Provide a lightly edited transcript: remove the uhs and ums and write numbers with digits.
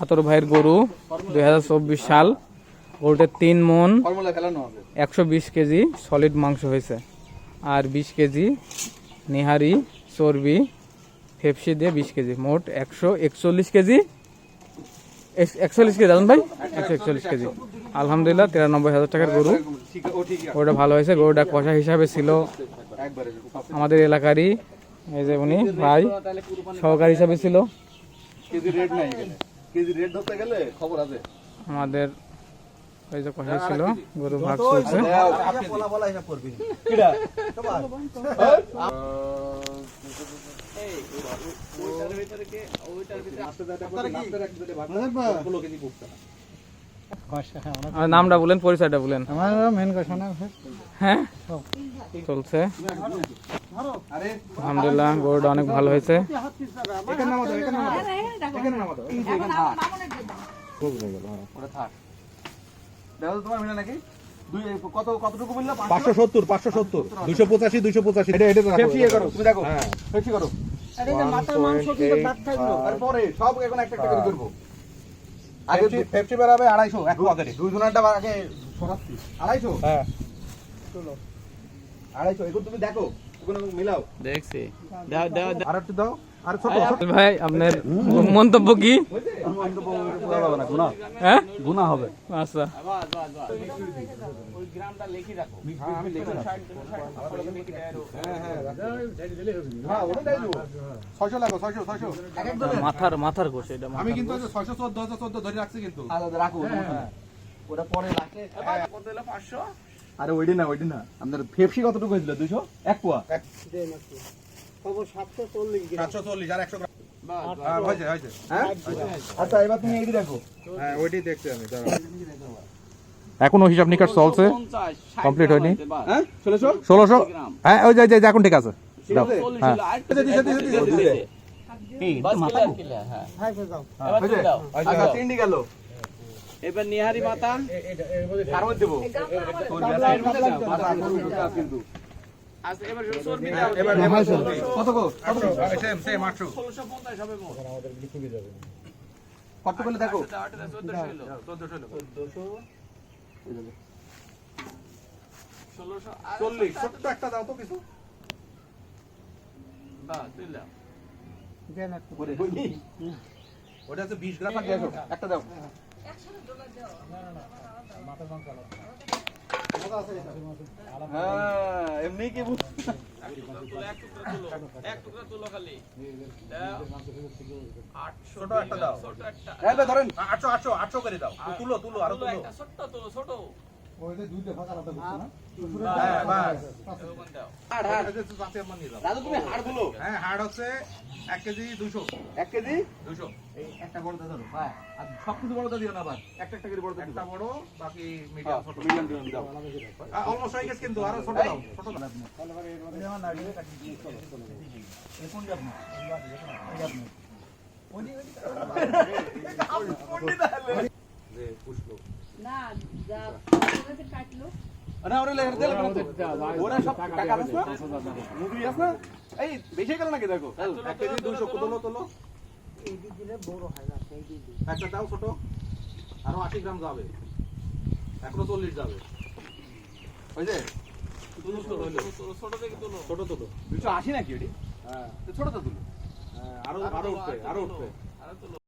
আতর ভাইয়ের গরু 2024 সাল। গরুতে 3 মন 120 কেজি সলিড মাংস হয়েছে, আর 20 কেজি নিহারি চর্বি ফেপসি দিয়ে 20 কেজি, মোট 141 কেজি। 41 কেজি দাদন ভাই, 141 কেজি। আলহামদুলিল্লাহ 93,000 টাকার গরু। গরুটা ভালো হয়েছে। গরুটা কষা হিসাবে ছিল আমাদের এলাকারই, এই যে উনি ভাই সহকারী হিসাবে ছিল আমাদের। ওই যে কষা ছিল, গরু ভাগ চলছে। নামটা বলেন, পরিচয়টা বলেন। হ্যাঁ চলছে আলহামদুলিল্লাহ। গরুটা অনেক ভালো হয়েছে। কতটুকু বললাম? 570, 570, 285, 285। এটা করো, তুমি দেখো। হ্যাঁ, ফেপসি করো। মাথার মাংস কিন্তু দাঁত থাকলো। আর পরে সব এখন একটা একটা করে করব। আগে ফেপসি বেরাবে 250, এক পকেটে। দুই জনেরটা আগে সরাচ্ছি। 250? হ্যাঁ। চলো। 250 এখন তুমি দেখো। ওখানে মিলাও। দেখছি। দাও। আর একটু দাও। আর ছোট ভাই আপনার মন্তব্য কি? হ্যাঁ গুনাহ হবে। আচ্ছা ওই গ্রামটা লিখে রাখো। হ্যাঁ ওটা দেই দেবো। 600 লাগো, 600। মাথার গোশ এটা। আমি কিন্তু 614, 2014 ধরে রাখছি কিন্তু। আলাদা রাখো। হ্যাঁ ওটা পরে রাখে। কত হলো? 500। আরে ওইডি না। আপনার ফেপসি কতটুকু হইছিল? 200? এক পোয়া। খবর 740 গ্রাম। 740 আর 100 গ্রাম। হ্যাঁ হয়েছে। হ্যাঁ আচ্ছা এবার তুমি এইডি দেখো। হ্যাঁ ওইডি দেখতে আমি দাঁড়াও। এখনো হিসাব নিকাশ চলছে, কমপ্লিট হয়নি। হ্যাঁ 1600। হ্যাঁ ওই যে এখন ঠিক আছে। দাও। হ্যাঁ এই মাথা কিলা। হ্যাঁ এবার দাও। আচ্ছা তিনডি গেল। এবার নিহারি মাথা কার মধ্যে দেব? তোর এর মধ্যে দাও। মাথা কিন্তু আচ্ছা এবার চর্বি দাও। এবার কত সেম 800। 1650 হবে মোট। আমাদের লিখে যাবে। কত বলে দেখো। 1400 হলো। 1640 ছোট্ট একটা দাও তো কিছু। বাহ তুই দাও। দেন একটু করে। ওটা তো 20 গ্রাম থাকে একটা দাও। 100 ডলার দাও। না মাথার মাংস আলাদা। হ্যাঁ এমনি কি বুঝ। এক টুকরা তুলো খালি। 800 ছোট একটা দাও। এই ধরেন 800 করে দাও। তুলো আরো তুলো। একটা ছোট। ওইটা দুইটা ফাঁকা রাখতে বলছ না? হ্যাঁ বাস। হাড় দাদু তুমি হাড় গুলো। হ্যাঁ হাড় হচ্ছে 1 কেজি 200। 1 কেজি 200। এই একটা বড় দাও। হ্যাঁ আর সবকিছু বড় দিও না আবার। একটা করে বড় দাও। একটা বড় বাকি মিডিয়াম ছোট। মিডিয়াম দাও। অলমোস্ট হয়ে গেছে কিন্তু আরো ছোট দাও। ছোট দাও আপনি। তাহলে এর মধ্যে আমার নাড়িয়ে কাটি দিয়ে চলো। এই কোন যাবে না? এই আপনি। ওনি যে পুষ্প না যা ওটাতে কাটলো না ওরে লেয়ার দিলে ওরা সব টাকা আছে না মুভি আছে না এই বেশি গেল নাকি দেখো 1 কেজি 200 তোলো এই দিলে বড় হয় না সেই দিই একটা দাও ছোট আরো 80 গ্রাম যাবে 140 যাবে ওই যে ছোট থেকে তোলো 280 নাকি এডি হ্যাঁ ছোট তো তুলো হ্যাঁ আরো উঠবে আরো তোলো